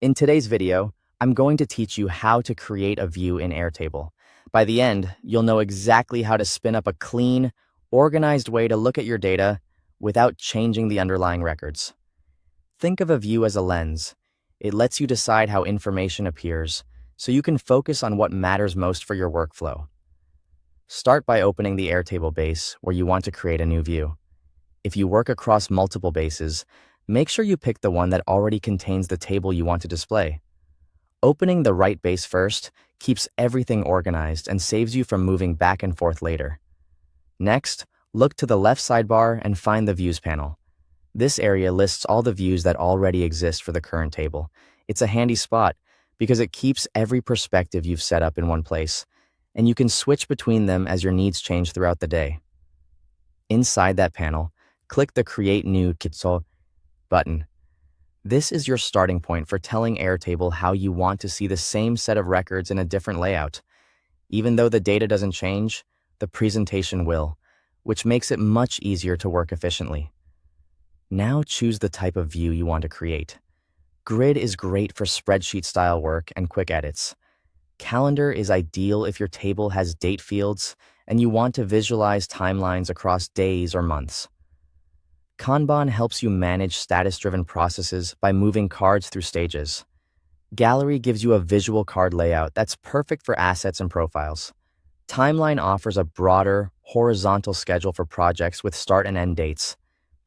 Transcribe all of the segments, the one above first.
In today's video, I'm going to teach you how to create a view in Airtable. By the end, you'll know exactly how to spin up a clean, organized way to look at your data without changing the underlying records. Think of a view as a lens. It lets you decide how information appears, so you can focus on what matters most for your workflow. Start by opening the Airtable base where you want to create a new view. If you work across multiple bases, make sure you pick the one that already contains the table you want to display. Opening the right base first keeps everything organized and saves you from moving back and forth later. Next, look to the left sidebar and find the Views panel. This area lists all the views that already exist for the current table. It's a handy spot because it keeps every perspective you've set up in one place, and you can switch between them as your needs change throughout the day. Inside that panel, click the Create New Kitso button. This is your starting point for telling Airtable how you want to see the same set of records in a different layout. Even though the data doesn't change, the presentation will, which makes it much easier to work efficiently. Now choose the type of view you want to create. Grid is great for spreadsheet-style work and quick edits. Calendar is ideal if your table has date fields and you want to visualize timelines across days or months. Kanban helps you manage status-driven processes by moving cards through stages. Gallery gives you a visual card layout that's perfect for assets and profiles. Timeline offers a broader, horizontal schedule for projects with start and end dates.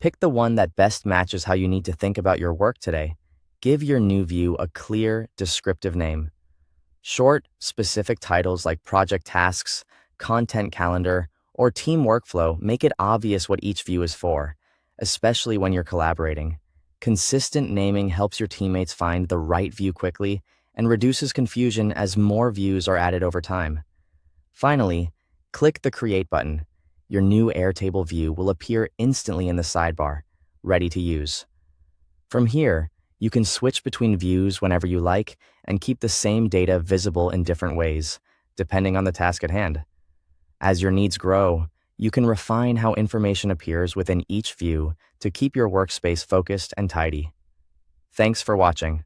Pick the one that best matches how you need to think about your work today. Give your new view a clear, descriptive name. Short, specific titles like project tasks, content calendar, or team workflow make it obvious what each view is for, especially when you're collaborating. Consistent naming helps your teammates find the right view quickly and reduces confusion as more views are added over time. Finally, click the Create button. Your new Airtable view will appear instantly in the sidebar, ready to use. From here, you can switch between views whenever you like and keep the same data visible in different ways, depending on the task at hand. As your needs grow, you can refine how information appears within each view to keep your workspace focused and tidy. Thanks for watching.